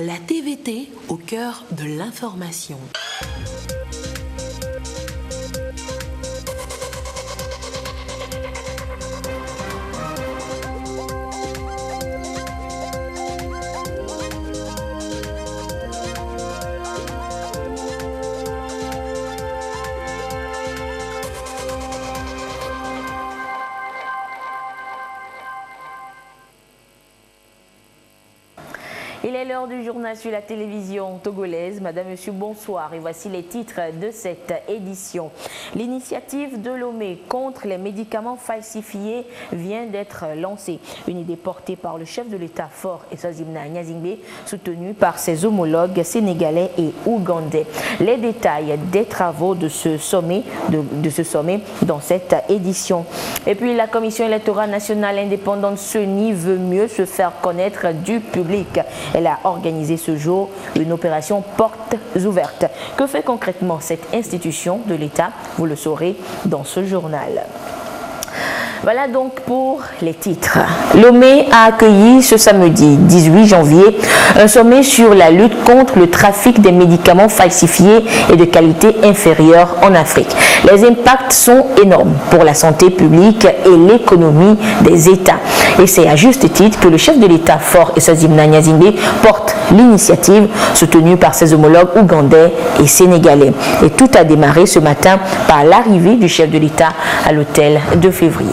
La TVT au cœur de l'information. Il est l'heure du journal sur la télévision togolaise. Madame, Monsieur, bonsoir. Et voici les titres de cette édition. L'initiative de Lomé contre les médicaments falsifiés vient d'être lancée. Une idée portée par le chef de l'État Faure Eswazimna Nyazingbe, soutenue par ses homologues sénégalais et ougandais. Les détails des travaux de ce sommet, dans cette édition. Et puis la Commission électorale nationale indépendante CENI veut mieux se faire connaître du public. Elle a organisé ce jour une opération portes ouvertes. Que fait concrètement cette institution de l'État? Vous le saurez dans ce journal. Voilà donc pour les titres. Lomé a accueilli ce samedi 18 janvier un sommet sur la lutte contre le trafic des médicaments falsifiés et de qualité inférieure en Afrique. Les impacts sont énormes pour la santé publique et l'économie des États. Et c'est à juste titre que le chef de l'État Faure Eswazimna Nyazingbe porte l'initiative soutenue par ses homologues ougandais et sénégalais. Et tout a démarré ce matin par l'arrivée du chef de l'État à l'hôtel de février.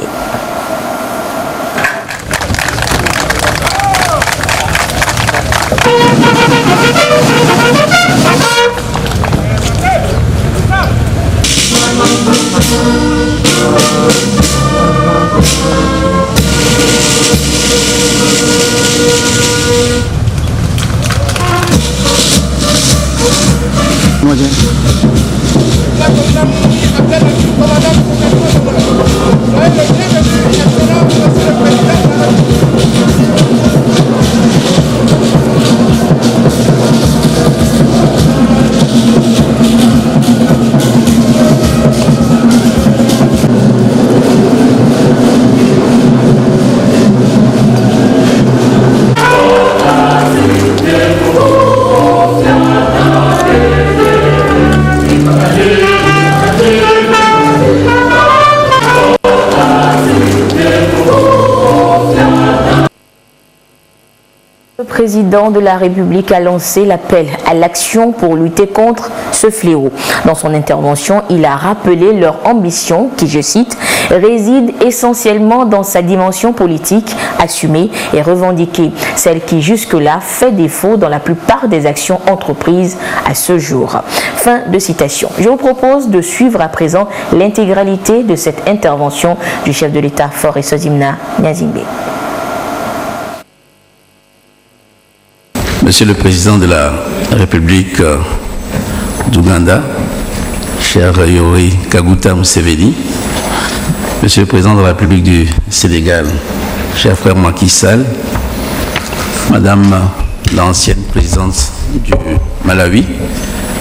Le président de la République a lancé l'appel à l'action pour lutter contre ce fléau. Dans son intervention, il a rappelé leur ambition qui, je cite, réside essentiellement dans sa dimension politique assumée et revendiquée, celle qui jusque-là fait défaut dans la plupart des actions entreprises à ce jour. Fin de citation. Je vous propose de suivre à présent l'intégralité de cette intervention du chef de l'État Faure Eswazimna Nyazingbe. Monsieur le Président de la République d'Ouganda, cher Yoweri Kaguta Museveni, Monsieur le Président de la République du Sénégal, cher frère Macky Sall, Madame l'ancienne présidente du Malawi,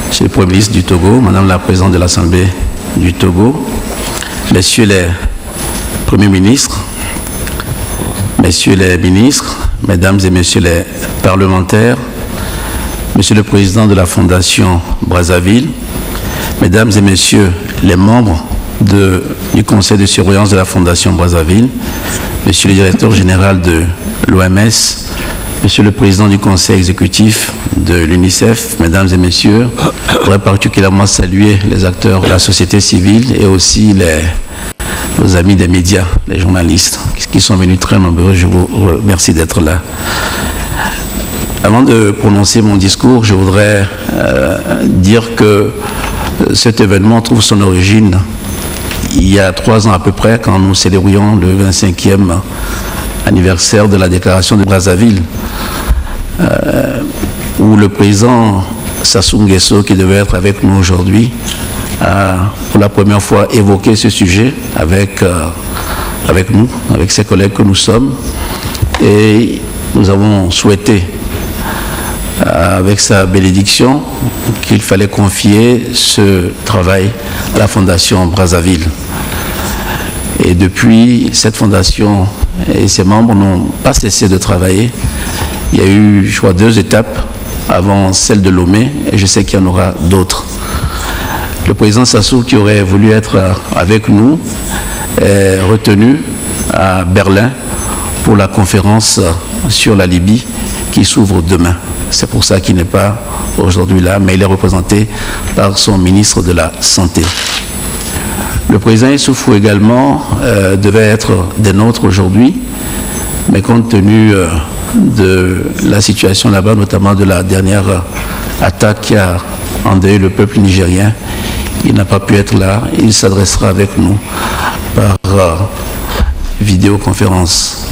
Monsieur le Premier ministre du Togo, Madame la présidente de l'Assemblée du Togo, Messieurs les Premiers ministres, Messieurs les ministres, Mesdames et Messieurs les parlementaires, Monsieur le Président de la Fondation Brazzaville, Mesdames et Messieurs les membres du Conseil de surveillance de la Fondation Brazzaville, Monsieur le Directeur général de l'OMS, Monsieur le Président du Conseil exécutif de l'UNICEF, Mesdames et Messieurs, je voudrais particulièrement saluer les acteurs de la société civile et aussi nos amis des médias, les journalistes, qui sont venus très nombreux. Je vous remercie d'être là. Avant de prononcer mon discours, je voudrais dire que cet événement trouve son origine il y a 3 ans à peu près, quand nous célébrions le 25e anniversaire de la déclaration de Brazzaville, où le président Sassou Nguesso, qui devait être avec nous aujourd'hui, a pour la première fois évoqué ce sujet avec nous, avec ses collègues que nous sommes. Et nous avons souhaité, avec sa bénédiction, qu'il fallait confier ce travail à la Fondation Brazzaville. Et depuis, cette fondation et ses membres n'ont pas cessé de travailler. Il y a eu, je crois, 2 étapes. avant celle de Lomé, et je sais qu'il y en aura d'autres. Le président Sassou, qui aurait voulu être avec nous, est retenu à Berlin pour la conférence sur la Libye qui s'ouvre demain. C'est pour ça qu'il n'est pas aujourd'hui là, mais il est représenté par son ministre de la Santé. Le président Issoufou également devait être des nôtres aujourd'hui, mais compte tenu de la situation là-bas, notamment de la dernière attaque qui a endeuillé le peuple nigérien, il n'a pas pu être là. Il s'adressera avec nous par vidéoconférence.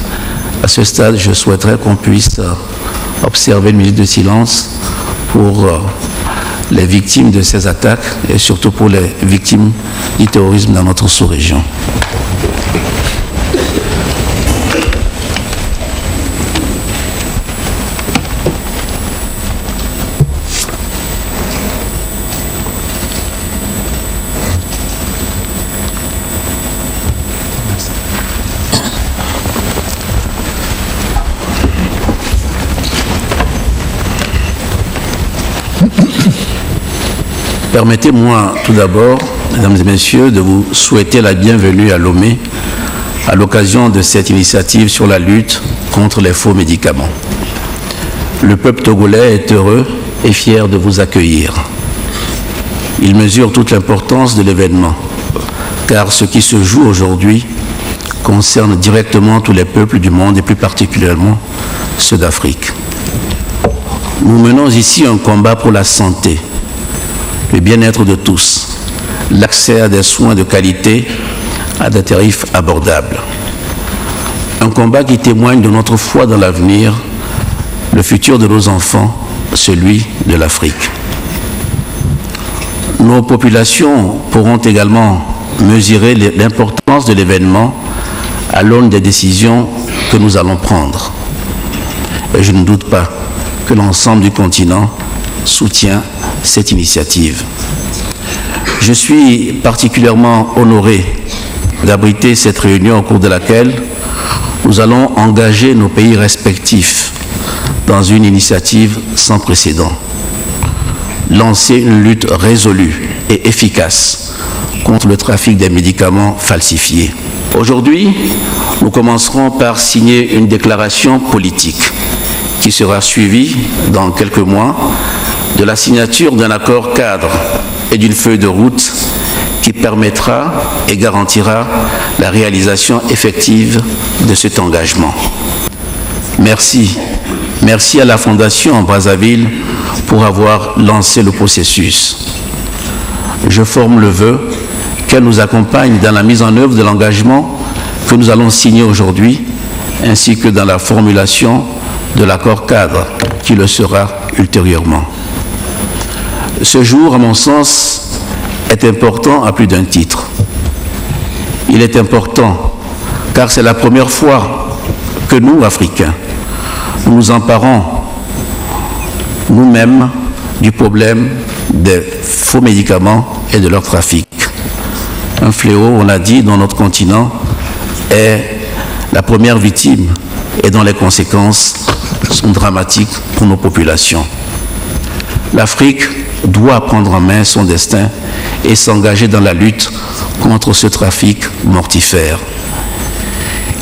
À ce stade, je souhaiterais qu'on puisse observer une minute de silence pour les victimes de ces attaques et surtout pour les victimes du terrorisme dans notre sous-région. Permettez-moi tout d'abord, mesdames et messieurs, de vous souhaiter la bienvenue à Lomé à l'occasion de cette initiative sur la lutte contre les faux médicaments. Le peuple togolais est heureux et fier de vous accueillir. Il mesure toute l'importance de l'événement, car ce qui se joue aujourd'hui concerne directement tous les peuples du monde et plus particulièrement ceux d'Afrique. Nous menons ici un combat pour la santé, le bien-être de tous, l'accès à des soins de qualité à des tarifs abordables. Un combat qui témoigne de notre foi dans l'avenir, le futur de nos enfants, celui de l'Afrique. Nos populations pourront également mesurer l'importance de l'événement à l'aune des décisions que nous allons prendre. Et je ne doute pas que l'ensemble du continent soutient cette initiative. Je suis particulièrement honoré d'abriter cette réunion au cours de laquelle nous allons engager nos pays respectifs dans une initiative sans précédent. Lancer une lutte résolue et efficace contre le trafic des médicaments falsifiés. Aujourd'hui, nous commencerons par signer une déclaration politique qui sera suivie dans quelques mois de la signature d'un accord cadre et d'une feuille de route qui permettra et garantira la réalisation effective de cet engagement. Merci. Merci à la Fondation Brazzaville pour avoir lancé le processus. Je forme le vœu qu'elle nous accompagne dans la mise en œuvre de l'engagement que nous allons signer aujourd'hui, ainsi que dans la formulation de l'accord cadre qui le sera ultérieurement. Ce jour, à mon sens, est important à plus d'un titre. Il est important car c'est la première fois que nous, Africains, nous nous emparons nous-mêmes du problème des faux médicaments et de leur trafic. Un fléau, on l'a dit, dans notre continent est la première victime et dont les conséquences sont dramatiques pour nos populations. L'Afrique doit prendre en main son destin et s'engager dans la lutte contre ce trafic mortifère.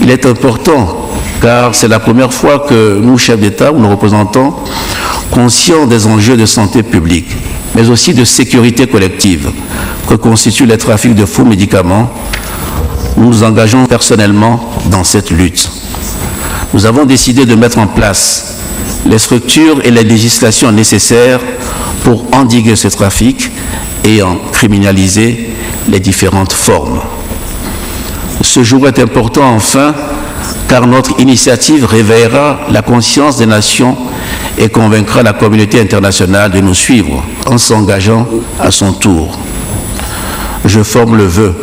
Il est important car c'est la première fois que nous, chefs d'État ou nos représentants, conscients des enjeux de santé publique, mais aussi de sécurité collective que constituent les trafics de faux médicaments, nous nous engageons personnellement dans cette lutte. Nous avons décidé de mettre en place les structures et les législations nécessaires pour endiguer ce trafic et en criminaliser les différentes formes. Ce jour est important enfin car notre initiative réveillera la conscience des nations et convaincra la communauté internationale de nous suivre en s'engageant à son tour. Je forme le vœu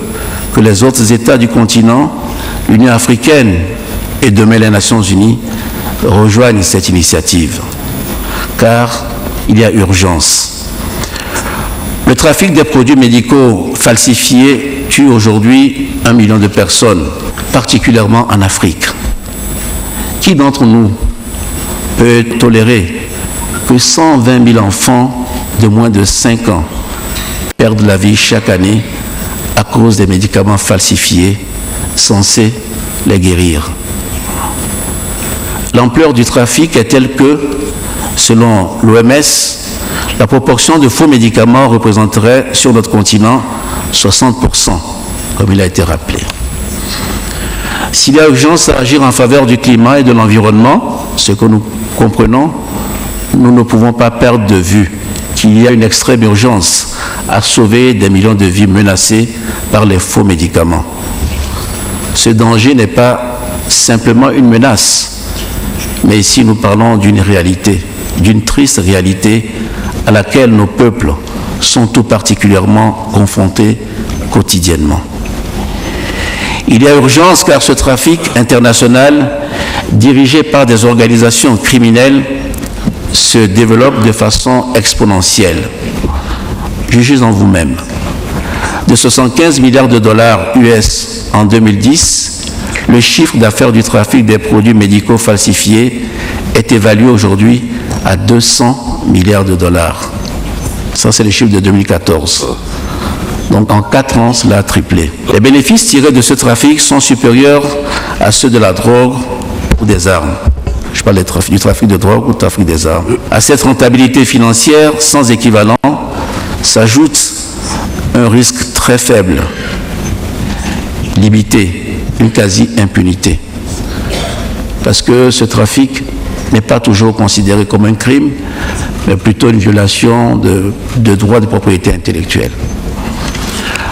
que les autres États du continent, l'Union africaine et demain les Nations unies rejoignent cette initiative, car il y a urgence. Le trafic des produits médicaux falsifiés tue aujourd'hui 1 million de personnes, particulièrement en Afrique. Qui d'entre nous peut tolérer que 120 000 enfants de moins de 5 ans perdent la vie chaque année à cause des médicaments falsifiés censés les guérir. L'ampleur du trafic est telle que, selon l'OMS, la proportion de faux médicaments représenterait sur notre continent 60%, comme il a été rappelé. S'il y a urgence à agir en faveur du climat et de l'environnement, ce que nous comprenons, nous ne pouvons pas perdre de vue qu'il y a une extrême urgence à sauver des millions de vies menacées par les faux médicaments. Ce danger n'est pas simplement une menace, mais ici nous parlons d'une réalité, d'une triste réalité à laquelle nos peuples sont tout particulièrement confrontés quotidiennement. Il y a urgence car ce trafic international, dirigé par des organisations criminelles, se développe de façon exponentielle. Jugez en vous-même. De 75 milliards de dollars US en 2010, le chiffre d'affaires du trafic des produits médicaux falsifiés est évalué aujourd'hui à 200 milliards de dollars. Ça, c'est le chiffre de 2014. Donc en 4 ans, cela a triplé. Les bénéfices tirés de ce trafic sont supérieurs à ceux de la drogue ou des armes. Je parle du trafic de drogue ou du trafic des armes. À cette rentabilité financière sans équivalent s'ajoute un risque très faible, limité, une quasi-impunité. Parce que ce trafic n'est pas toujours considéré comme un crime, mais plutôt une violation de droits de propriété intellectuelle.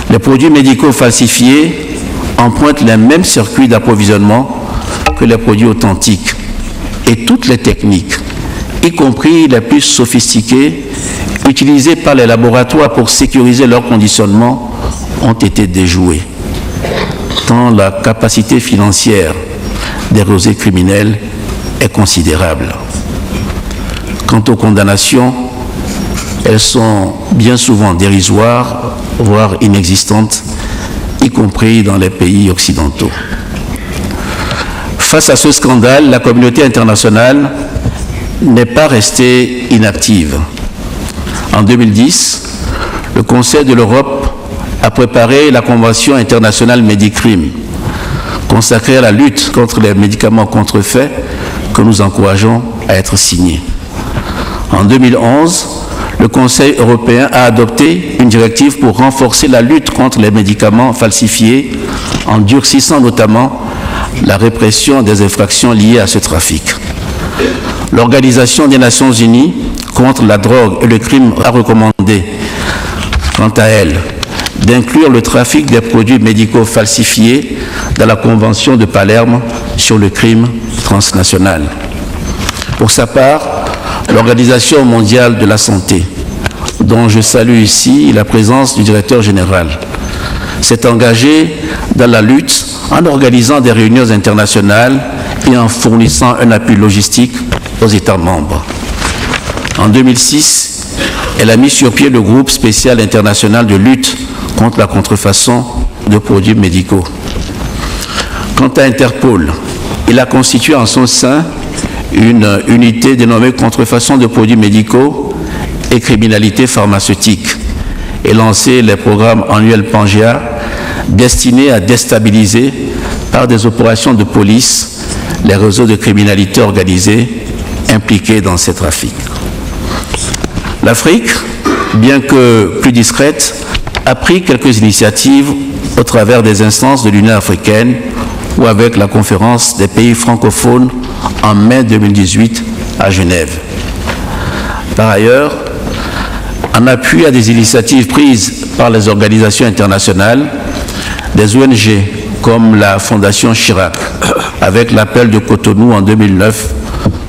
Les produits médicaux falsifiés empruntent les mêmes circuits d'approvisionnement que les produits authentiques et toutes les techniques, y compris les plus sophistiquées, utilisées par les laboratoires pour sécuriser leur conditionnement, ont été déjouées, tant la capacité financière des réseaux criminels est considérable. Quant aux condamnations, elles sont bien souvent dérisoires, voire inexistantes, y compris dans les pays occidentaux. Face à ce scandale, la communauté internationale n'est pas restée inactive. En 2010, le Conseil de l'Europe a préparé la Convention internationale Medicrime, consacrée à la lutte contre les médicaments contrefaits, que nous encourageons à être signée. En 2011, le Conseil européen a adopté une directive pour renforcer la lutte contre les médicaments falsifiés, en durcissant notamment la répression des infractions liées à ce trafic. L'Organisation des Nations Unies contre la drogue et le crime a recommandé, quant à elle, d'inclure le trafic des produits médicaux falsifiés dans la Convention de Palerme sur le crime transnational. Pour sa part, l'Organisation mondiale de la santé, dont je salue ici la présence du directeur général, s'est engagée dans la lutte en organisant des réunions internationales et en fournissant un appui logistique aux États membres. En 2006, elle a mis sur pied le groupe spécial international de lutte contre la contrefaçon de produits médicaux. Quant à Interpol, il a constitué en son sein une unité dénommée contrefaçon de produits médicaux et criminalité pharmaceutique et lancé les programmes annuels Pangea destinés à déstabiliser par des opérations de police les réseaux de criminalité organisée impliqués dans ces trafics. L'Afrique, bien que plus discrète, a pris quelques initiatives au travers des instances de l'Union africaine ou avec la conférence des pays francophones en mai 2018 à Genève. Par ailleurs, en appui à des initiatives prises par les organisations internationales, des ONG comme la Fondation Chirac, avec l'appel de Cotonou en 2009,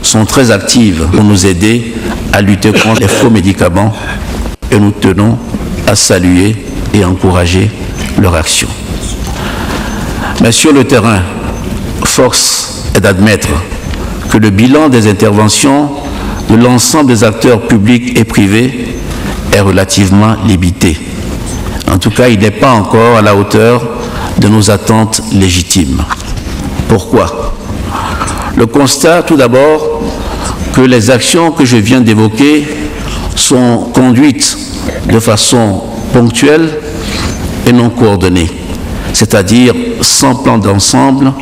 sont très actives pour nous aider à lutter contre les faux médicaments et nous tenons à saluer et encourager leur action. Mais sur le terrain, force est d'admettre que le bilan des interventions de l'ensemble des acteurs publics et privés est relativement limité. En tout cas, il n'est pas encore à la hauteur de nos attentes légitimes. Pourquoi ? Le constat, tout d'abord, que les actions que je viens d'évoquer sont conduites de façon ponctuelle et non coordonnée, c'est-à-dire sans plan d'ensemble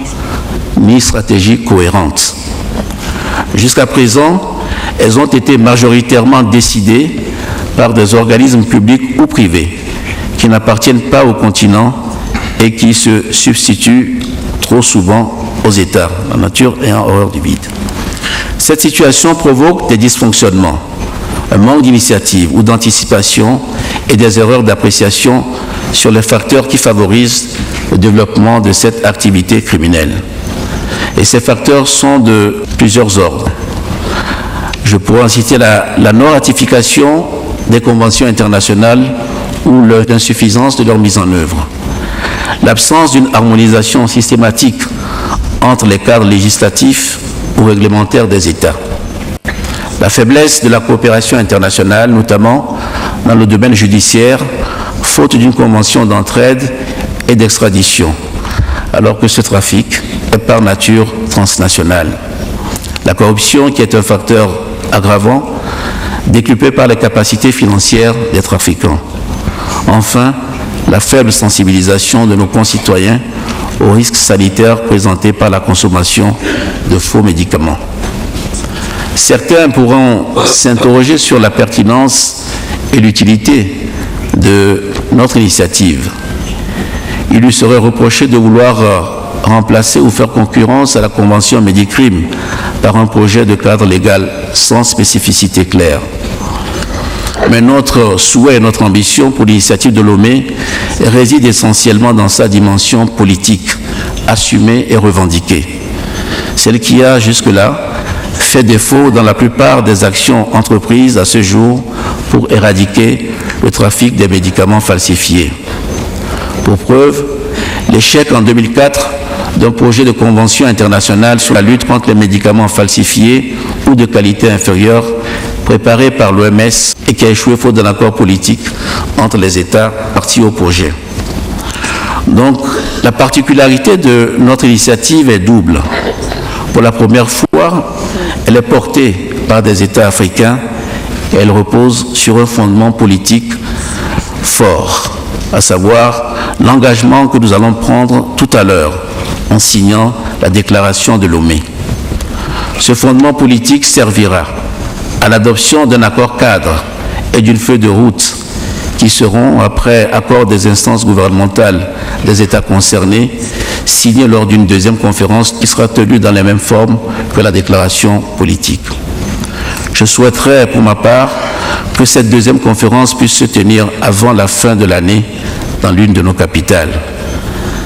ni stratégie cohérente. Jusqu'à présent, elles ont été majoritairement décidées par des organismes publics ou privés qui n'appartiennent pas au continent et qui se substituent trop souvent aux États, la nature ayant horreur du vide. Cette situation provoque des dysfonctionnements, un manque d'initiative ou d'anticipation et des erreurs d'appréciation sur les facteurs qui favorisent le développement de cette activité criminelle. Et ces facteurs sont de plusieurs ordres. Je pourrais en citer la non-ratification des conventions internationales ou l'insuffisance de leur mise en œuvre, l'absence d'une harmonisation systématique entre les cadres législatifs ou réglementaires des États, la faiblesse de la coopération internationale, notamment dans le domaine judiciaire, faute d'une convention d'entraide et d'extradition, alors que ce trafic est par nature transnational. La corruption, qui est un facteur aggravant, décuplé par les capacités financières des trafiquants. Enfin, la faible sensibilisation de nos concitoyens aux risques sanitaires présentés par la consommation de faux médicaments. Certains pourront s'interroger sur la pertinence et l'utilité de notre initiative. Il lui serait reproché de vouloir remplacer ou faire concurrence à la Convention Médicrime par un projet de cadre légal sans spécificité claire. Mais notre souhait et notre ambition pour l'initiative de Lomé réside essentiellement dans sa dimension politique, assumée et revendiquée. Celle qui a jusque-là fait défaut dans la plupart des actions entreprises à ce jour pour éradiquer le trafic des médicaments falsifiés. Pour preuve, l'échec en 2004 d'un projet de convention internationale sur la lutte contre les médicaments falsifiés ou de qualité inférieure préparé par l'OMS et qui a échoué faute d'un accord politique entre les États partis au projet. Donc, la particularité de notre initiative est double. Pour la première fois, elle est portée par des États africains et elle repose sur un fondement politique fort, à savoir l'engagement que nous allons prendre tout à l'heure en signant la déclaration de Lomé. Ce fondement politique servira à l'adoption d'un accord cadre et d'une feuille de route qui seront, après accord des instances gouvernementales des États concernés, signés lors d'une deuxième conférence qui sera tenue dans les mêmes formes que la déclaration politique. Je souhaiterais, pour ma part, que cette deuxième conférence puisse se tenir avant la fin de l'année dans l'une de nos capitales.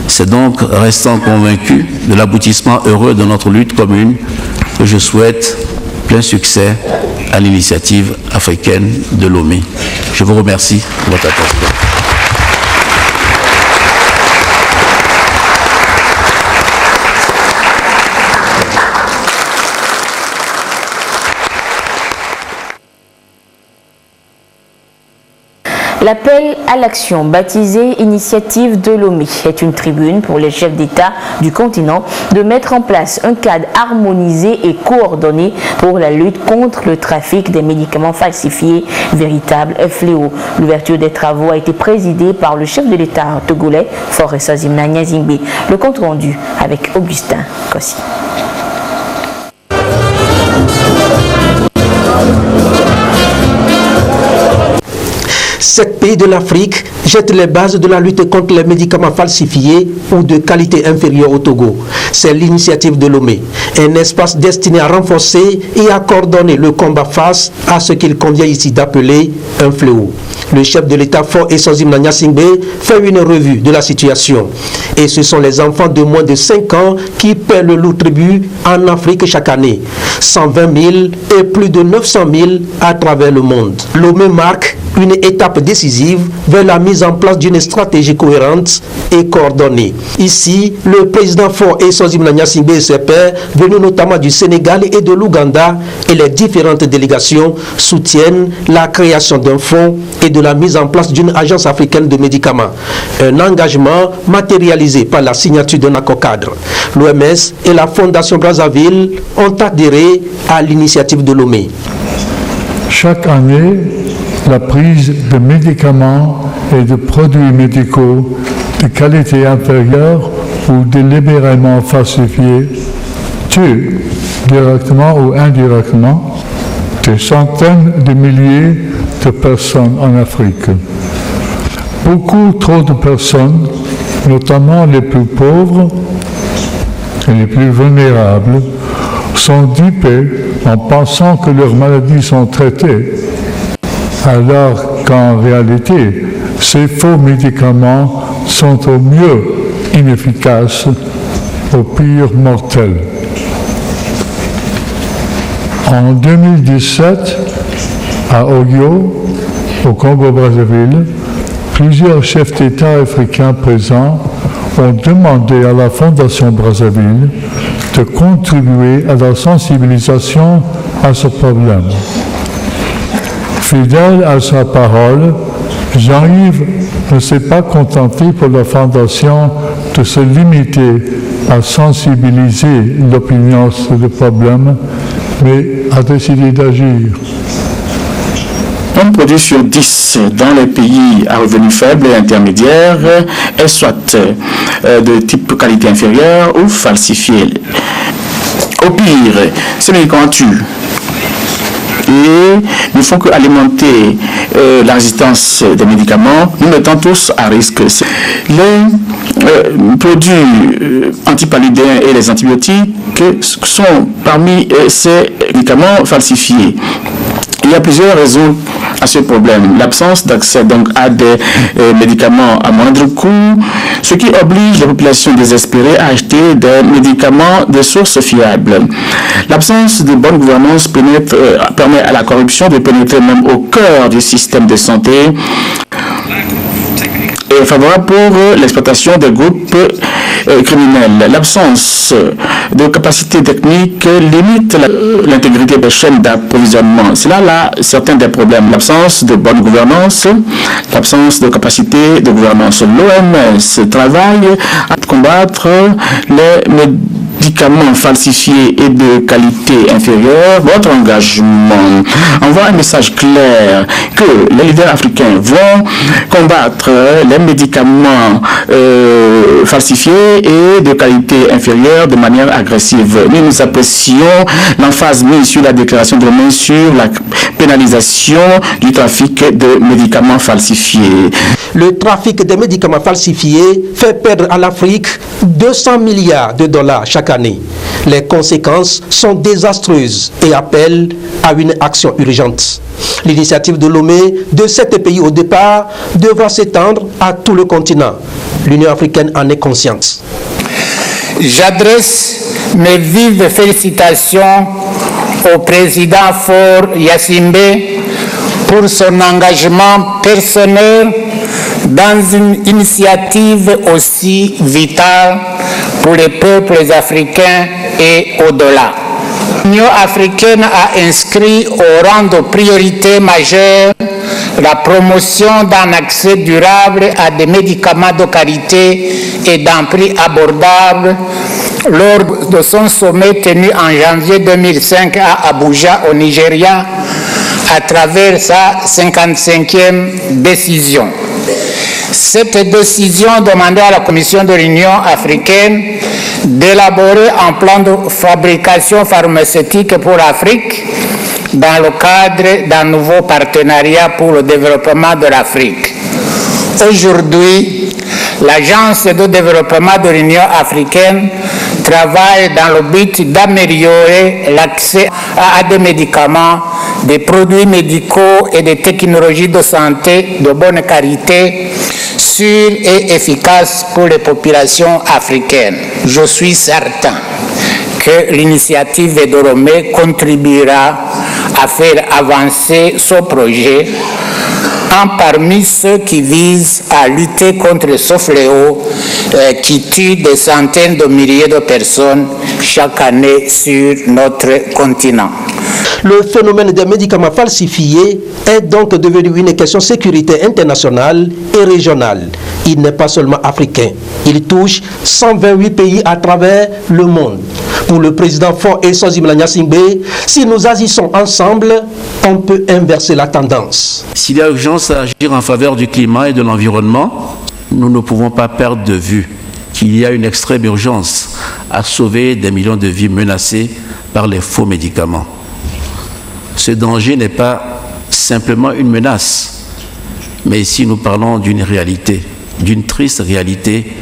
C'est donc, restant convaincu de l'aboutissement heureux de notre lutte commune, que je souhaite plein succès à l'initiative africaine de Lomé. Je vous remercie pour votre attention. L'appel à l'action, baptisé Initiative de Lomé, est une tribune pour les chefs d'État du continent de mettre en place un cadre harmonisé et coordonné pour la lutte contre le trafic des médicaments falsifiés, véritable fléau. L'ouverture des travaux a été présidée par le chef de l'État togolais, Faure Essozimna Nyazingbe. Le compte rendu avec Augustin Kossi. 7 pays de l'Afrique jettent les bases de la lutte contre les médicaments falsifiés ou de qualité inférieure au Togo. C'est l'initiative de Lomé, un espace destiné à renforcer et à coordonner le combat face à ce qu'il convient ici d'appeler un fléau. Le chef de l'État Faure Essozimna Nyazingbe fait une revue de la situation. Et ce sont les enfants de moins de 5 ans qui paient le lourd tribut en Afrique chaque année. 120 000 et plus de 900 000 à travers le monde. Lomé marque une étape décisive vers la mise en place d'une stratégie cohérente et coordonnée. Ici, le président Faure Sozim Nyasingbe et ses pairs, venus notamment du Sénégal et de l'Ouganda, et les différentes délégations soutiennent la création d'un fonds et de la mise en place d'une agence africaine de médicaments. Un engagement matérialisé par la signature d'un accord cadre. L'OMS et la Fondation Brazzaville ont adhéré à l'initiative de Lomé. Chaque année, la prise de médicaments et de produits médicaux de qualité inférieure ou délibérément falsifiés tue, directement ou indirectement, des centaines de milliers de personnes en Afrique. Beaucoup trop de personnes, notamment les plus pauvres et les plus vulnérables, sont dupées en pensant que leurs maladies sont traitées, alors qu'en réalité, ces faux médicaments sont au mieux inefficaces, au pire mortels. En 2017, à Oyo, au Congo-Brazzaville, plusieurs chefs d'État africains présents ont demandé à la Fondation Brazzaville de contribuer à la sensibilisation à ce problème. Fidèle à sa parole, Jean-Yves ne s'est pas contenté pour la Fondation de se limiter à sensibiliser l'opinion sur le problème, mais a décidé d'agir. Un produit sur 10 dans les pays à revenus faibles et intermédiaires est soit de type qualité inférieure ou falsifié. Au pire, ces médicaments tuent et ne font qu'alimenter la résistance des médicaments, nous mettons tous à risque. Les produits antipaludins et les antibiotiques sont parmi ces médicaments falsifiés. Il y a plusieurs raisons à ce problème. L'absence d'accès donc à des médicaments à moindre coût, ce qui oblige les populations désespérées à acheter des médicaments de sources fiables. L'absence de bonne gouvernance permet à la corruption de pénétrer même au cœur du système de santé et favorable pour l'exploitation des groupes criminels. L'absence de capacité technique limite l'intégrité des chaînes d'approvisionnement. C'est là certains des problèmes. L'absence de bonne gouvernance, l'absence de capacité de gouvernance. L'OMS travaille à combattre les médicaments falsifiés et de qualité inférieure. Votre engagement envoie un message clair que les leaders africains vont combattre les médicaments falsifiés et de qualité inférieure de manière agressive. Nous apprécions l'emphase mise sur la déclaration de Lomé sur la pénalisation du trafic de médicaments falsifiés. Le trafic des médicaments falsifiés fait perdre à l'Afrique 200 milliards de dollars chaque année. Les conséquences sont désastreuses et appellent à une action urgente. L'initiative de Lomé de 7 pays au départ devra s'étendre à tout le continent. L'Union africaine en est consciente. J'adresse mes vives félicitations au président Faure Gnassingbé pour son engagement personnel dans une initiative aussi vitale pour les peuples africains et au-delà. L'Union africaine a inscrit au rang de priorité majeure la promotion d'un accès durable à des médicaments de qualité et d'un prix abordable lors de son sommet tenu en janvier 2005 à Abuja, au Nigeria, à travers sa 55e décision. Cette décision demandait à la Commission de l'Union africaine d'élaborer un plan de fabrication pharmaceutique pour l'Afrique dans le cadre d'un nouveau partenariat pour le développement de l'Afrique. Aujourd'hui, l'Agence de développement de l'Union africaine travaille dans le but d'améliorer l'accès à des médicaments, des produits médicaux et des technologies de santé de bonne qualité, sûres et efficaces pour les populations africaines. Je suis certain que l'initiative de Lomé contribuera à faire avancer ce projet parmi ceux qui visent à lutter contre ce fléau qui tue des centaines de milliers de personnes chaque année sur notre continent. Le phénomène des médicaments falsifiés est donc devenu une question de sécurité internationale et régionale. Il n'est pas seulement africain. Il touche 128 pays à travers le monde. Pour le président Faure Eswazimana Gnassingbé, si nous agissons ensemble, on peut inverser la tendance. S'il y a urgence à agir en faveur du climat et de l'environnement, nous ne pouvons pas perdre de vue qu'il y a une extrême urgence à sauver des millions de vies menacées par les faux médicaments. Ce danger n'est pas simplement une menace, mais ici nous parlons d'une réalité, d'une triste réalité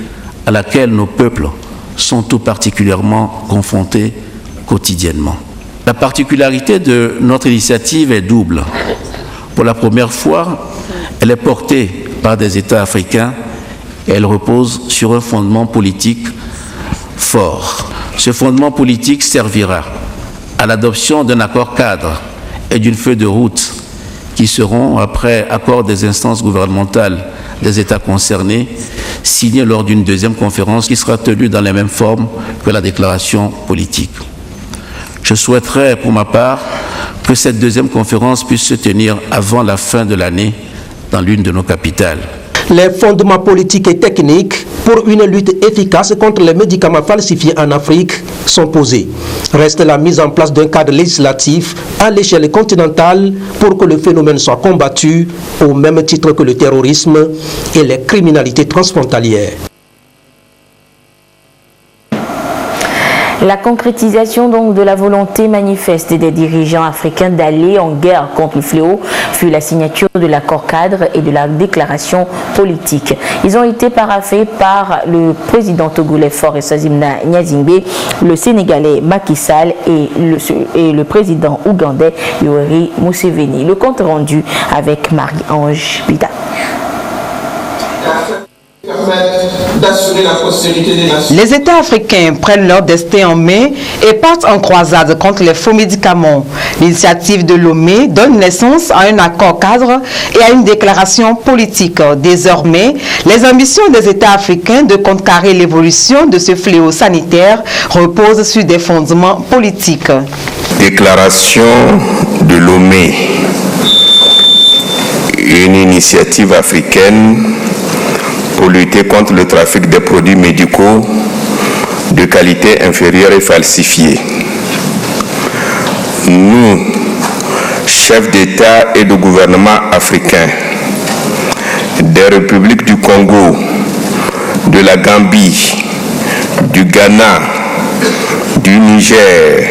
à laquelle nos peuples sont tout particulièrement confrontés quotidiennement. La particularité de notre initiative est double. Pour la première fois, elle est portée par des États africains et elle repose sur un fondement politique fort. Ce fondement politique servira à l'adoption d'un accord cadre et d'une feuille de route qui seront, après accord des instances gouvernementales des États concernés, signés lors d'une deuxième conférence qui sera tenue dans les mêmes formes que la déclaration politique. Je souhaiterais, pour ma part, que cette deuxième conférence puisse se tenir avant la fin de l'année dans l'une de nos capitales. Les fondements politiques et techniques pour une lutte efficace contre les médicaments falsifiés en Afrique sont posés. Reste la mise en place d'un cadre législatif à l'échelle continentale pour que le phénomène soit combattu au même titre que le terrorisme et les criminalités transfrontalières. La concrétisation donc de la volonté manifeste des dirigeants africains d'aller en guerre contre le fléau fut la signature de l'accord cadre et de la déclaration politique. Ils ont été paraphés par le président togolais Faure Eswazimana Gnassingbé, le Sénégalais Macky Sall et le président ougandais Yoweri Museveni. Le compte rendu avec Marie-Ange Bida. Les États africains prennent leur destin en main et partent en croisade contre les faux médicaments. L'initiative de Lomé donne naissance à un accord cadre et à une déclaration politique. Désormais, les ambitions des États africains de contrecarrer l'évolution de ce fléau sanitaire reposent sur des fondements politiques. Déclaration de Lomé, une initiative africaine pour lutter contre le trafic des produits médicaux de qualité inférieure et falsifiés. Nous, chefs d'État et de gouvernement africains, des républiques du Congo, de la Gambie, du Ghana, du Niger,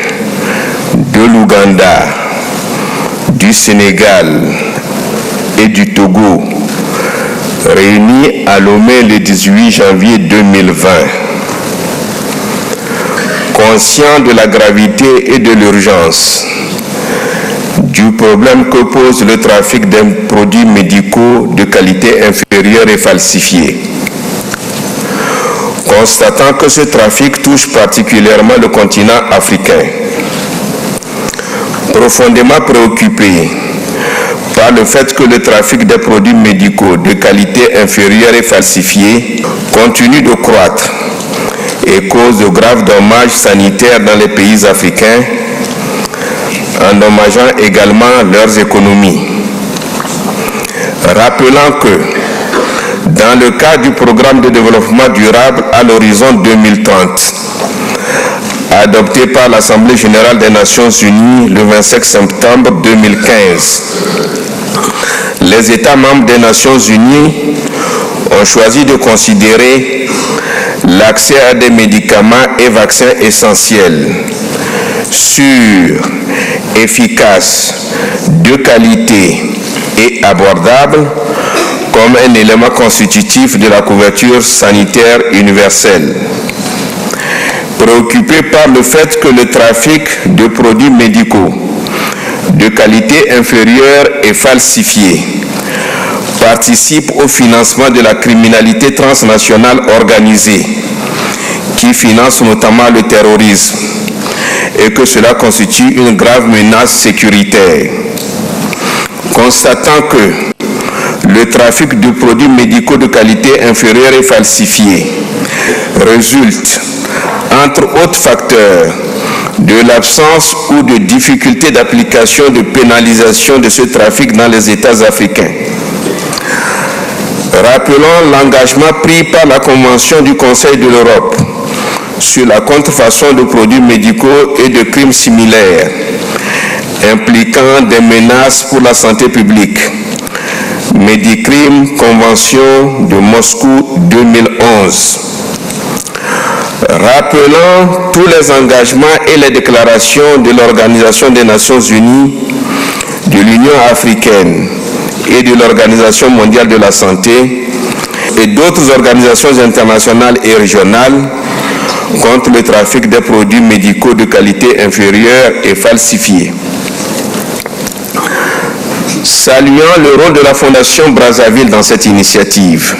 de l'Ouganda, du Sénégal et du Togo, réunis à Lomé le 18 janvier 2020. Conscient de la gravité et de l'urgence du problème que pose le trafic des produits médicaux de qualité inférieure et falsifiés. Constatant que ce trafic touche particulièrement le continent africain, profondément préoccupé par le fait que le trafic des produits médicaux de qualité inférieure et falsifiés continue de croître et cause de graves dommages sanitaires dans les pays africains, endommageant également leurs économies. Rappelant que, dans le cadre du programme de développement durable à l'horizon 2030, adopté par l'Assemblée générale des Nations unies le 25 septembre 2015, les États membres des Nations unies ont choisi de considérer l'accès à des médicaments et vaccins essentiels, sûrs, efficaces, de qualité et abordables comme un élément constitutif de la couverture sanitaire universelle. Préoccupé par le fait que le trafic de produits médicaux de qualité inférieure et falsifiés participe au financement de la criminalité transnationale organisée qui finance notamment le terrorisme et que cela constitue une grave menace sécuritaire. Constatant que le trafic de produits médicaux de qualité inférieure et falsifiés résulte, entre autres facteurs, de l'absence ou de difficultés d'application de pénalisation de ce trafic dans les États africains. Rappelons l'engagement pris par la Convention du Conseil de l'Europe sur la contrefaçon de produits médicaux et de crimes similaires, impliquant des menaces pour la santé publique. Medicrime, Convention de Moscou 2011. Rappelant tous les engagements et les déclarations de l'Organisation des Nations Unies, de l'Union africaine et de l'Organisation mondiale de la santé et d'autres organisations internationales et régionales contre le trafic des produits médicaux de qualité inférieure et falsifiés. Saluant le rôle de la Fondation Brazzaville dans cette initiative,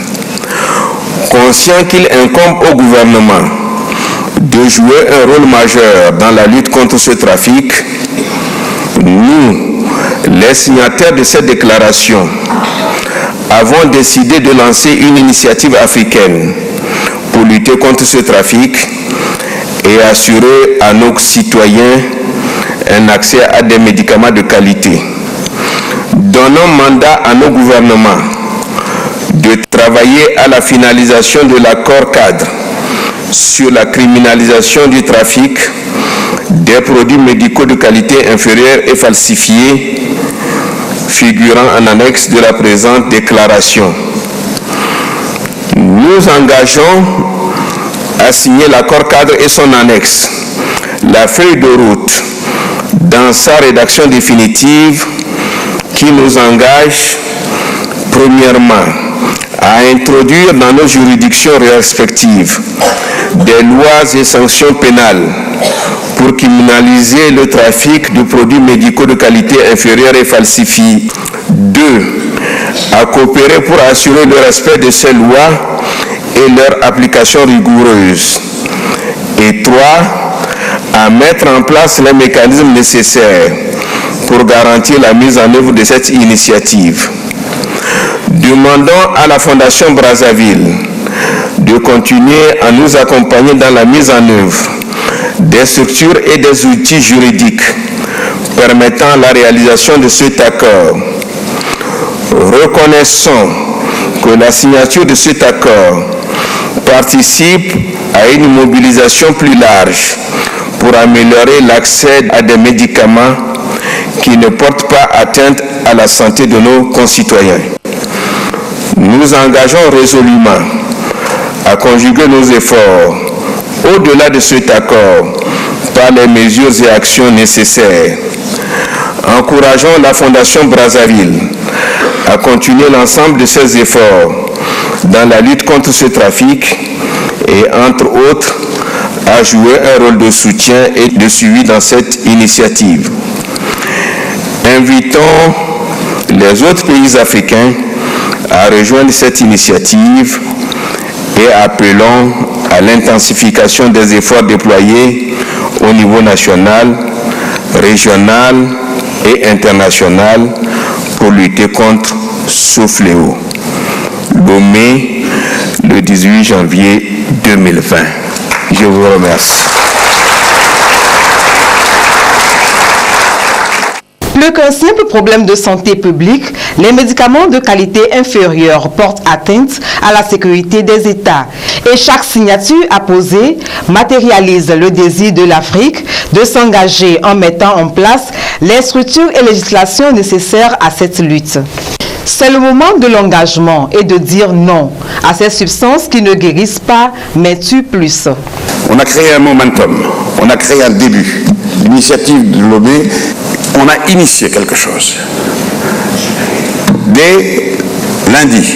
conscient qu'il incombe au gouvernement de jouer un rôle majeur dans la lutte contre ce trafic, nous, les signataires de cette déclaration, avons décidé de lancer une initiative africaine pour lutter contre ce trafic et assurer à nos citoyens un accès à des médicaments de qualité. Donnons mandat à nos gouvernements de travailler à la finalisation de l'accord cadre sur la criminalisation du trafic des produits médicaux de qualité inférieure et falsifiés, figurant en annexe de la présente déclaration. Nous engageons à signer l'accord cadre et son annexe, la feuille de route, dans sa rédaction définitive, qui nous engage, premièrement, à introduire dans nos juridictions respectives des lois et sanctions pénales pour criminaliser le trafic de produits médicaux de qualité inférieure et falsifiés. 2. À coopérer pour assurer le respect de ces lois et leur application rigoureuse. Et 3. À mettre en place les mécanismes nécessaires pour garantir la mise en œuvre de cette initiative. Demandons à la Fondation Brazzaville de continuer à nous accompagner dans la mise en œuvre des structures et des outils juridiques permettant la réalisation de cet accord. Reconnaissons que la signature de cet accord participe à une mobilisation plus large pour améliorer l'accès à des médicaments qui ne portent pas atteinte à la santé de nos concitoyens. Nous engageons résolument à conjuguer nos efforts au-delà de cet accord par les mesures et actions nécessaires. Encourageons la Fondation Brazzaville à continuer l'ensemble de ses efforts dans la lutte contre ce trafic et, entre autres, à jouer un rôle de soutien et de suivi dans cette initiative. Invitons les autres pays africains à rejoindre cette initiative et appelons à l'intensification des efforts déployés au niveau national, régional et international pour lutter contre ce fléau. Lomé, le 18 janvier 2020. Je vous remercie. Plus qu'un simple problème de santé publique, les médicaments de qualité inférieure portent atteinte à la sécurité des États. Et chaque signature apposée matérialise le désir de l'Afrique de s'engager en mettant en place les structures et législations nécessaires à cette lutte. C'est le moment de l'engagement et de dire non à ces substances qui ne guérissent pas, mais tuent plus. On a créé un momentum, on a créé un début. L'initiative de Lomé, on a initié quelque chose. Dès lundi,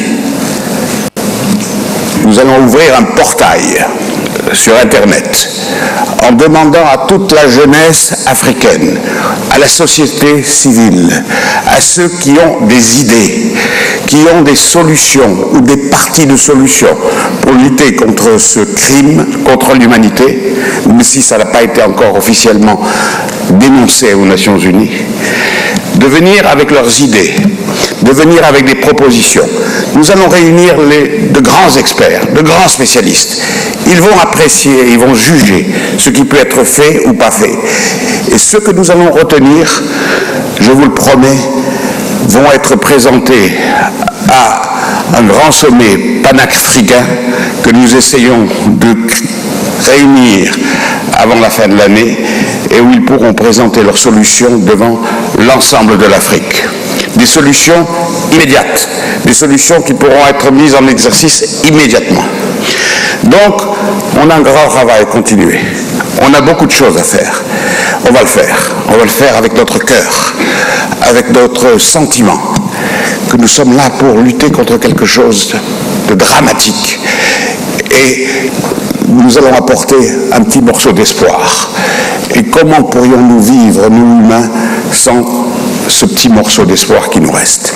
nous allons ouvrir un portail sur Internet en demandant à toute la jeunesse africaine, à la société civile, à ceux qui ont des idées, qui ont des solutions ou des parties de solutions pour lutter contre ce crime, contre l'humanité, même si ça n'a pas été encore officiellement dénoncé aux Nations Unies, de de venir avec leurs idées, de venir avec des propositions. Nous allons réunir de grands experts, de grands spécialistes. Ils vont apprécier, ils vont juger ce qui peut être fait ou pas fait. Et ce que nous allons retenir, je vous le promets, vont être présentés à un grand sommet panafricain que nous essayons de réunir avant la fin de l'année et où ils pourront présenter leurs solutions devant l'ensemble de l'Afrique. Des solutions immédiates, des solutions qui pourront être mises en exercice immédiatement. Donc, on a un grand travail à continuer. On a beaucoup de choses à faire. On va le faire. On va le faire avec notre cœur, avec notre sentiment, que nous sommes là pour lutter contre quelque chose de dramatique. Et nous allons apporter un petit morceau d'espoir. Et comment pourrions-nous vivre, nous humains, sans ce petit morceau d'espoir qui nous reste?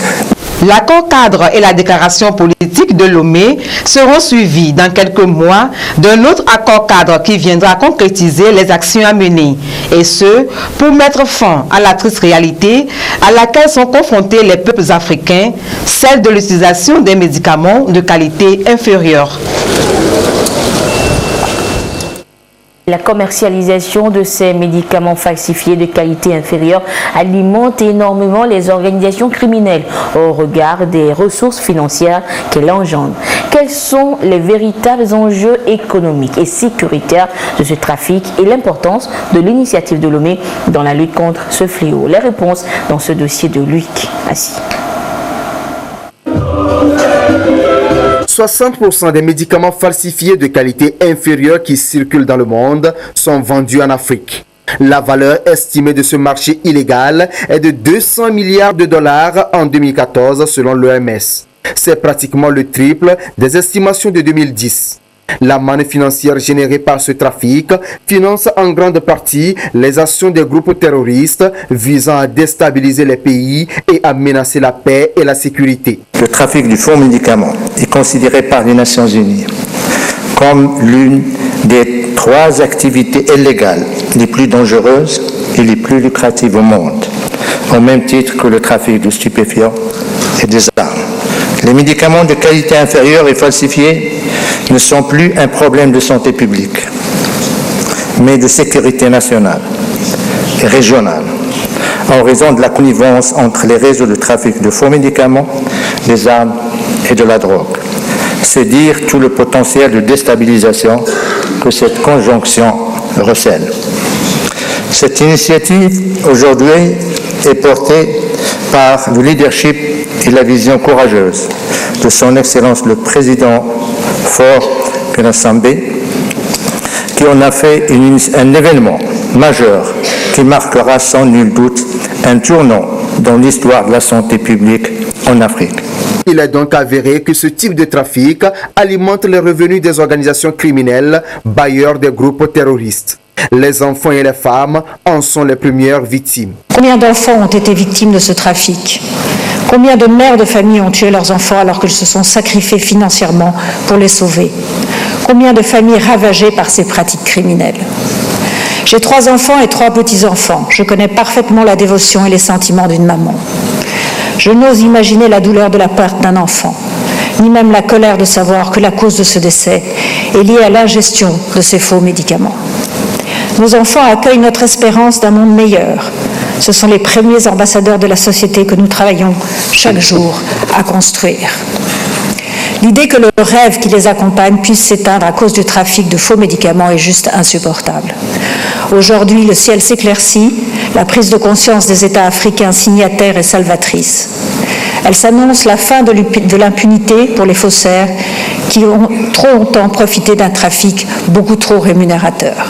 L'accord cadre et la déclaration politique de Lomé seront suivis dans quelques mois d'un autre accord cadre qui viendra concrétiser les actions à mener. Et ce, pour mettre fin à la triste réalité à laquelle sont confrontés les peuples africains, celle de l'utilisation des médicaments de qualité inférieure. La commercialisation de ces médicaments falsifiés de qualité inférieure alimente énormément les organisations criminelles au regard des ressources financières qu'elle engendre. Quels sont les véritables enjeux économiques et sécuritaires de ce trafic et l'importance de l'initiative de Lomé dans la lutte contre ce fléau? Les réponses dans ce dossier de Luc Assis. 60% des médicaments falsifiés de qualité inférieure qui circulent dans le monde sont vendus en Afrique. La valeur estimée de ce marché illégal est de 200 milliards de dollars en 2014 selon l'OMS. C'est pratiquement le triple des estimations de 2010. La manne financière générée par ce trafic finance en grande partie les actions des groupes terroristes visant à déstabiliser les pays et à menacer la paix et la sécurité. Le trafic du faux médicament est considéré par les Nations Unies comme l'une des 3 activités illégales les plus dangereuses et les plus lucratives au monde, au même titre que le trafic de stupéfiants et des armes. Les médicaments de qualité inférieure et falsifiés ne sont plus un problème de santé publique, mais de sécurité nationale et régionale, en raison de la connivence entre les réseaux de trafic de faux médicaments, des armes et de la drogue. C'est dire tout le potentiel de déstabilisation que cette conjonction recèle. Cette initiative, aujourd'hui, est portée par le leadership et la vision courageuse de son Excellence le Président Faure Gnassingbé, qui en a fait un événement majeur qui marquera sans nul doute un tournant dans l'histoire de la santé publique en Afrique. Il est donc avéré que ce type de trafic alimente les revenus des organisations criminelles, bailleurs des groupes terroristes. Les enfants et les femmes en sont les premières victimes. Combien d'enfants ont été victimes de ce trafic ? Combien de mères de famille ont tué leurs enfants alors qu'ils se sont sacrifiés financièrement pour les sauver? Combien de familles ravagées par ces pratiques criminelles? J'ai 3 enfants et 3 petits-enfants. Je connais parfaitement la dévotion et les sentiments d'une maman. Je n'ose imaginer la douleur de la perte d'un enfant, ni même la colère de savoir que la cause de ce décès est liée à l'ingestion de ces faux médicaments. Nos enfants accueillent notre espérance d'un monde meilleur. Ce sont les premiers ambassadeurs de la société que nous travaillons chaque jour à construire. L'idée que le rêve qui les accompagne puisse s'éteindre à cause du trafic de faux médicaments est juste insupportable. Aujourd'hui, le ciel s'éclaircit, la prise de conscience des États africains signataires est salvatrice. Elle s'annonce la fin de l'impunité pour les faussaires qui ont trop longtemps profité d'un trafic beaucoup trop rémunérateur.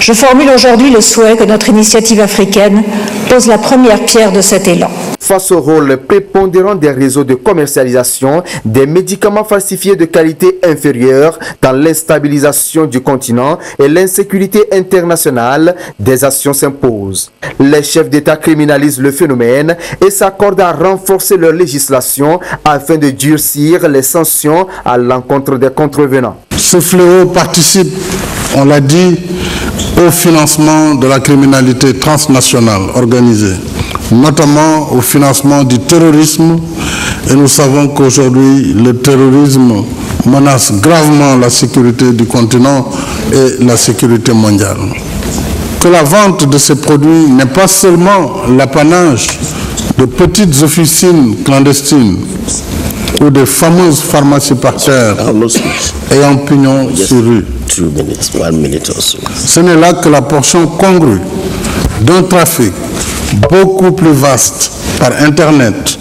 Je formule aujourd'hui le souhait que notre initiative africaine pose la première pierre de cet élan. Face au rôle prépondérant des réseaux de commercialisation des médicaments falsifiés de qualité inférieure dans l'instabilisation du continent et l'insécurité internationale, des actions s'imposent. Les chefs d'État criminalisent le phénomène et s'accordent à renforcer leur législation afin de durcir les sanctions à l'encontre des contrevenants. Ce fléau participe, on l'a dit, au financement de la criminalité transnationale organisée, notamment au financement du terrorisme. Et nous savons qu'aujourd'hui, le terrorisme menace gravement la sécurité du continent et la sécurité mondiale. Que la vente de ces produits n'est pas seulement l'apanage de petites officines clandestines ou des fameuses pharmacies parterres ayant pignon sur rue. Ce n'est là que la portion congrue d'un trafic beaucoup plus vaste par Internet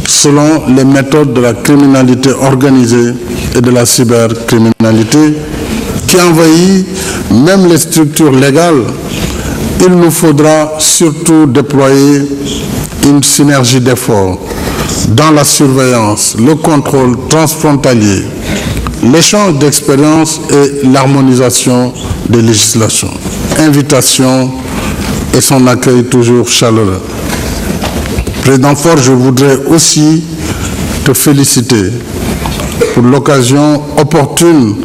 selon les méthodes de la criminalité organisée et de la cybercriminalité qui envahit même les structures légales. Il nous faudra surtout déployer une synergie d'efforts dans la surveillance, le contrôle transfrontalier, l'échange d'expériences et l'harmonisation des législations. Invitation et son accueil toujours chaleureux. Président Faure, je voudrais aussi te féliciter pour l'occasion opportune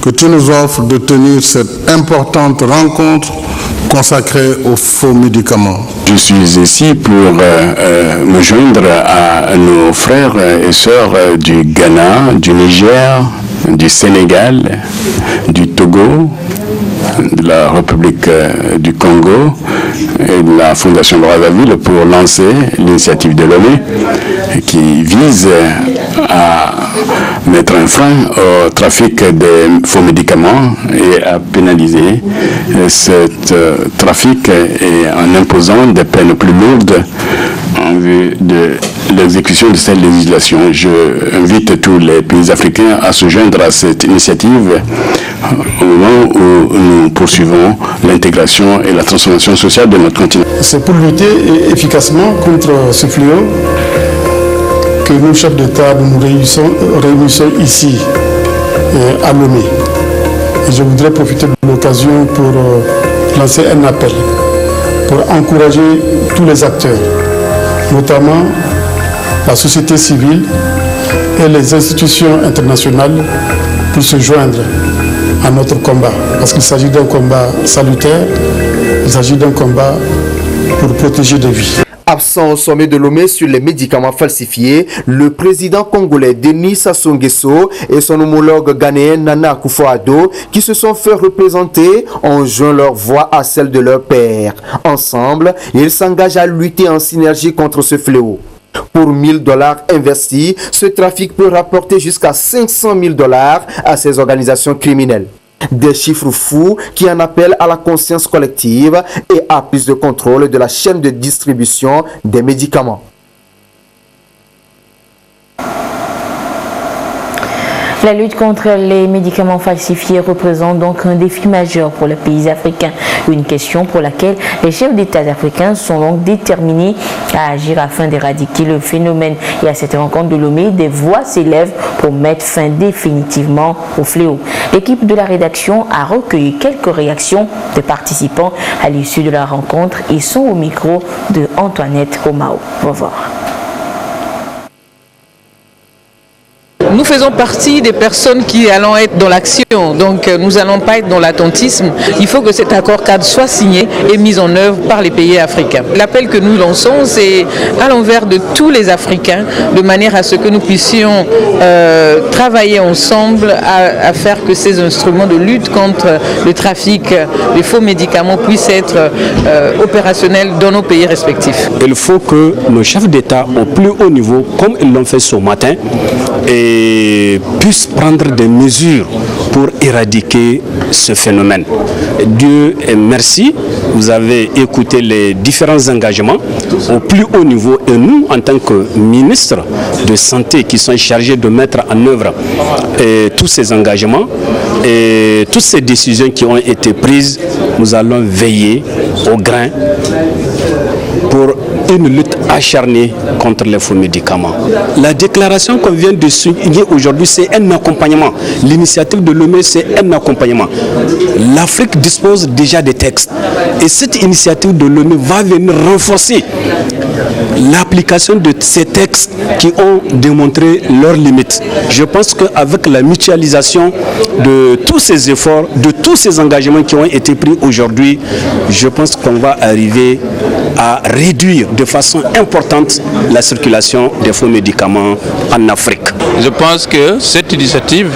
que tu nous offres de tenir cette importante rencontre consacrée aux faux médicaments. Je suis ici pour me joindre à nos frères et sœurs du Ghana, du Niger, du Sénégal, du Togo, de la République du Congo et de la Fondation Brazzaville pour lancer l'initiative de l'ONU qui vise à mettre un frein au trafic des faux médicaments et à pénaliser ce trafic et en imposant des peines plus lourdes en vue de l'exécution de cette législation. Je invite tous les pays africains à se joindre à cette initiative au moment où nous poursuivons l'intégration et la transformation sociale de notre continent. C'est pour lutter efficacement contre ce fléau que nous, chefs d'État, nous réunissons ici à Lomé. Et je voudrais profiter de l'occasion pour lancer un appel, pour encourager tous les acteurs, notamment la société civile et les institutions internationales pour se joindre à notre combat. Parce qu'il s'agit d'un combat salutaire, il s'agit d'un combat pour protéger des vies. Absent au sommet de Lomé sur les médicaments falsifiés, le président congolais Denis Sassou Nguesso et son homologue ghanéen Nana Akufo-Addo, qui se sont fait représenter, ont joint leur voix à celle de leur père. Ensemble, ils s'engagent à lutter en synergie contre ce fléau. Pour 1 000 $ investis, ce trafic peut rapporter jusqu'à 500 000 $ à ces organisations criminelles. Des chiffres fous qui en appellent à la conscience collective et à plus de contrôle de la chaîne de distribution des médicaments. La lutte contre les médicaments falsifiés représente donc un défi majeur pour les pays africains. Une question pour laquelle les chefs d'État africains sont donc déterminés à agir afin d'éradiquer le phénomène. Et à cette rencontre de Lomé, des voix s'élèvent pour mettre fin définitivement au fléau. L'équipe de la rédaction a recueilli quelques réactions des participants à l'issue de la rencontre. Ils sont au micro de Antoinette Omao. Au revoir. Nous faisons partie des personnes qui allons être dans l'action, donc nous n'allons pas être dans l'attentisme. Il faut que cet accord cadre soit signé et mis en œuvre par les pays africains. L'appel que nous lançons, c'est à l'envers de tous les Africains, de manière à ce que nous puissions travailler ensemble à faire que ces instruments de lutte contre le trafic des faux médicaments puissent être opérationnels dans nos pays respectifs. Il faut que nos chefs d'État au plus haut niveau, comme ils l'ont fait ce matin, puissent prendre des mesures pour éradiquer ce phénomène. Dieu merci, vous avez écouté les différents engagements au plus haut niveau et nous, en tant que ministres de Santé qui sont chargés de mettre en œuvre tous ces engagements et toutes ces décisions qui ont été prises, nous allons veiller au grain pour une lutte acharnée contre les faux médicaments. La déclaration qu'on vient de signer aujourd'hui, c'est un accompagnement. L'initiative de Lomé, c'est un accompagnement. L'Afrique dispose déjà des textes. Et cette initiative de Lomé va venir renforcer l'application de ces textes qui ont démontré leurs limites. Je pense qu'avec la mutualisation de tous ces efforts, de tous ces engagements qui ont été pris aujourd'hui, je pense qu'on va arriver à réduire de façon importante la circulation des faux médicaments en Afrique. Je pense que cette initiative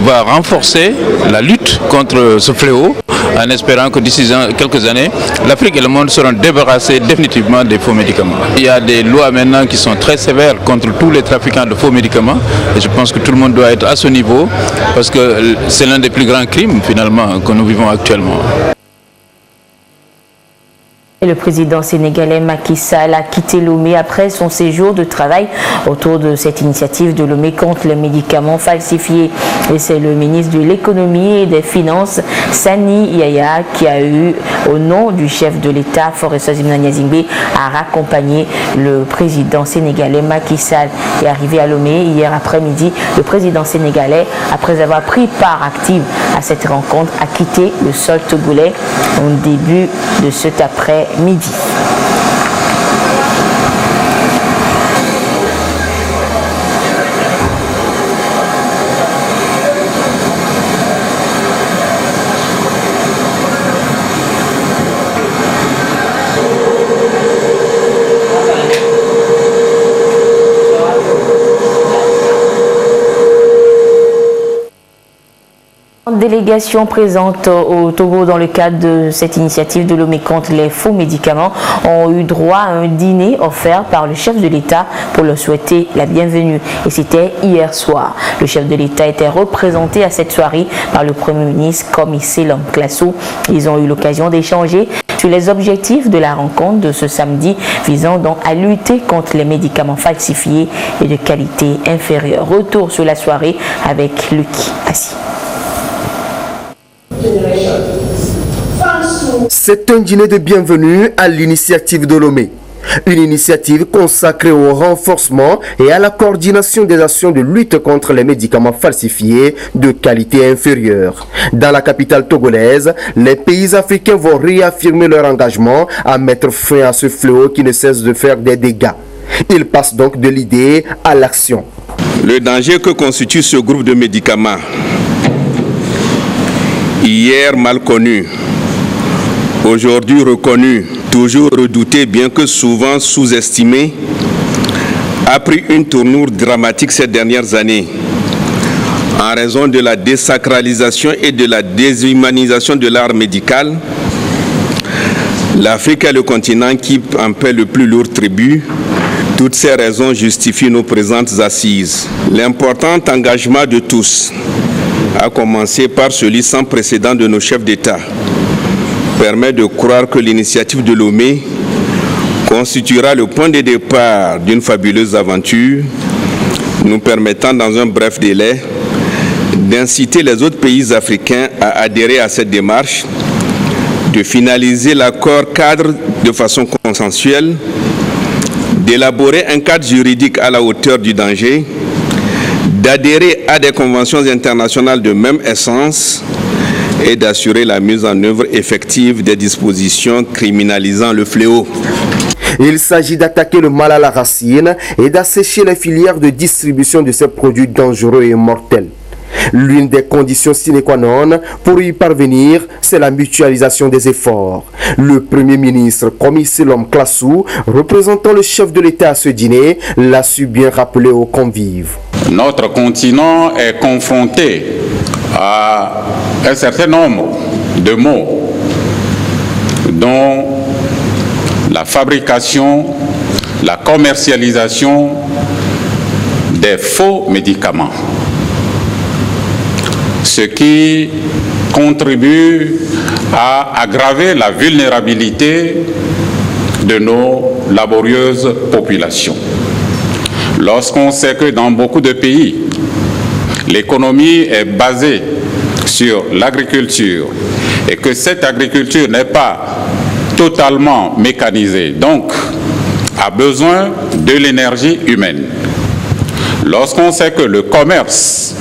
va renforcer la lutte contre ce fléau en espérant que d'ici quelques années, l'Afrique et le monde seront débarrassés définitivement des faux médicaments. Il y a des lois maintenant qui sont très sévères contre tous les trafiquants de faux médicaments et je pense que tout le monde doit être à ce niveau parce que c'est l'un des plus grands crimes finalement que nous vivons actuellement. Le président sénégalais Macky Sall a quitté Lomé après son séjour de travail autour de cette initiative de Lomé contre les médicaments falsifiés. Et c'est le ministre de l'économie et des finances, Sani Yaya, qui a eu, au nom du chef de l'État, Foresta Zingnazingbe, à raccompagner le président sénégalais Macky Sall. Est arrivé à Lomé hier après-midi. Le président sénégalais, après avoir pris part active à cette rencontre, a quitté le sol togolais au début de cet après-midi. Délégation présente au Togo dans le cadre de cette initiative de Lomé contre les faux médicaments ont eu droit à un dîner offert par le chef de l'État pour leur souhaiter la bienvenue. Et c'était hier soir. Le chef de l'État était représenté à cette soirée par le Premier ministre Komi Selom Klasso. Ils ont eu l'occasion d'échanger sur les objectifs de la rencontre de ce samedi visant donc à lutter contre les médicaments falsifiés et de qualité inférieure. Retour sur la soirée avec Lucky Assi. C'est un dîner de bienvenue à l'initiative de Lomé. Une initiative consacrée au renforcement et à la coordination des actions de lutte contre les médicaments falsifiés de qualité inférieure. Dans la capitale togolaise, les pays africains vont réaffirmer leur engagement à mettre fin à ce fléau qui ne cesse de faire des dégâts. Ils passent donc de l'idée à l'action. Le danger que constitue ce groupe de médicaments, hier mal connu, aujourd'hui reconnu, toujours redouté bien que souvent sous-estimé, a pris une tournure dramatique ces dernières années en raison de la désacralisation et de la déshumanisation de l'art médical. L'Afrique est le continent qui en paie le plus lourd tribut. Toutes ces raisons justifient nos présentes assises. L'important engagement de tous, à commencer par celui sans précédent de nos chefs d'État, permet de croire que l'initiative de Lomé constituera le point de départ d'une fabuleuse aventure, nous permettant dans un bref délai d'inciter les autres pays africains à adhérer à cette démarche, de finaliser l'accord cadre de façon consensuelle, d'élaborer un cadre juridique à la hauteur du danger, d'adhérer à des conventions internationales de même essence et d'assurer la mise en œuvre effective des dispositions criminalisant le fléau. Il s'agit d'attaquer le mal à la racine et d'assécher les filières de distribution de ces produits dangereux et mortels. L'une des conditions sine qua non pour y parvenir, c'est la mutualisation des efforts. Le Premier ministre Komi Selom Klasso, représentant le chef de l'État à ce dîner, l'a su bien rappeler aux convives. Notre continent est confronté à un certain nombre de maux, dont la fabrication, la commercialisation des faux médicaments, ce qui contribue à aggraver la vulnérabilité de nos laborieuses populations. Lorsqu'on sait que dans beaucoup de pays, l'économie est basée sur l'agriculture et que cette agriculture n'est pas totalement mécanisée, donc a besoin de l'énergie humaine. Lorsqu'on sait que le commerce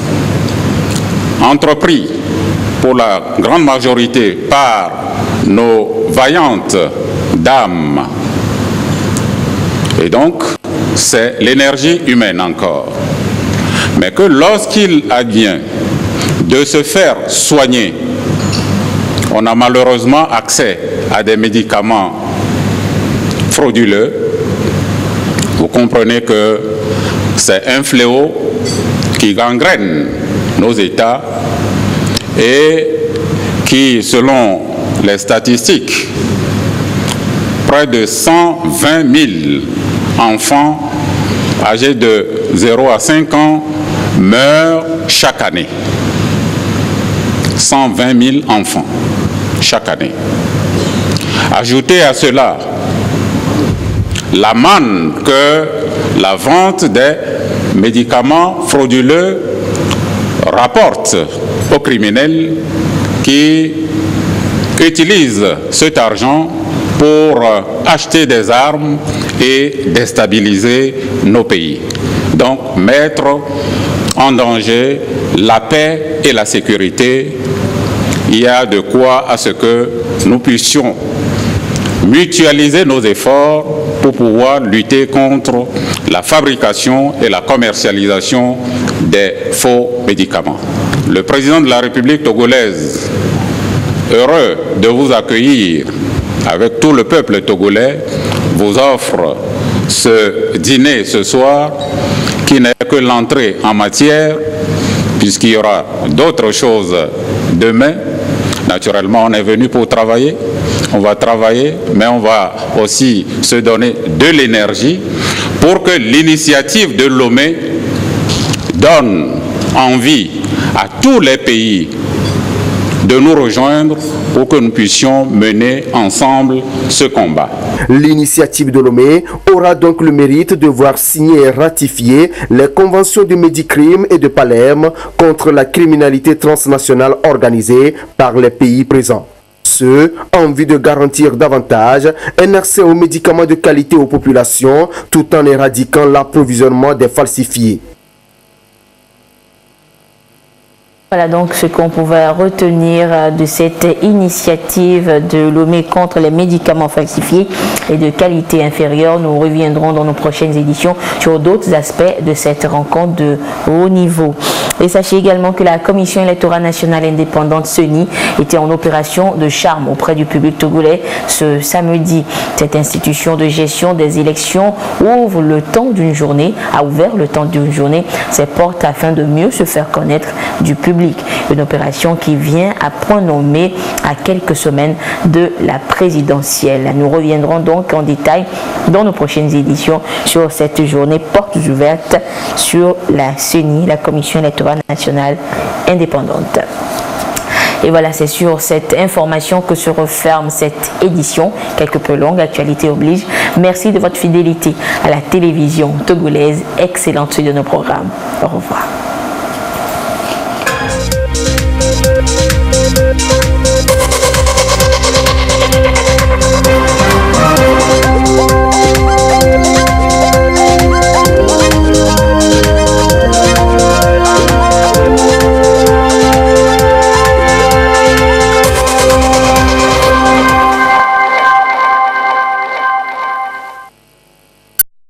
entrepris pour la grande majorité par nos vaillantes dames Et donc, c'est l'énergie humaine encore. Mais que lorsqu'il advient de se faire soigner, on a malheureusement accès à des médicaments frauduleux. Vous comprenez que c'est un fléau qui gangrène nos États et qui, selon les statistiques, près de 120 000 enfants âgés de 0 à 5 ans meurent chaque année. 120 000 enfants chaque année. Ajoutez à cela la manne que la vente des médicaments frauduleux rapporte aux criminels qui utilisent cet argent pour acheter des armes et déstabiliser nos pays. Donc, mettre en danger la paix et la sécurité. Il y a de quoi à ce que nous puissions mutualiser nos efforts pour pouvoir lutter contre la fabrication et la commercialisation des faux médicaments. Le président de la République togolaise, heureux de vous accueillir avec tout le peuple togolais, vous offre ce dîner ce soir qui n'est que l'entrée en matière, puisqu'il y aura d'autres choses demain. Naturellement, on est venu pour travailler, on va travailler, mais on va aussi se donner de l'énergie pour que l'initiative de Lomé donne envie à tous les pays de nous rejoindre pour que nous puissions mener ensemble ce combat. L'initiative de Lomé aura donc le mérite de voir signer et ratifier les conventions de Médicrime et de Palerme contre la criminalité transnationale organisée par les pays présents. Ce, en vue de garantir davantage un accès aux médicaments de qualité aux populations tout en éradiquant l'approvisionnement des falsifiés. Voilà donc ce qu'on pouvait retenir de cette initiative de Lomé contre les médicaments falsifiés et de qualité inférieure. Nous reviendrons dans nos prochaines éditions sur d'autres aspects de cette rencontre de haut niveau. Et sachez également que la Commission électorale nationale indépendante CENI était en opération de charme auprès du public togolais ce samedi. Cette institution de gestion des élections ouvre le temps d'une journée, a ouvert le temps d'une journée ses portes afin de mieux se faire connaître du public. Une opération qui vient à point nommé à quelques semaines de la présidentielle. Nous reviendrons donc en détail dans nos prochaines éditions sur cette journée portes ouvertes sur la CENI, la Commission électorale nationale indépendante. Et voilà, c'est sur cette information que se referme cette édition, quelque peu longue, actualité oblige. Merci de votre fidélité à la télévision togolaise. Excellente suite de nos programmes. Au revoir.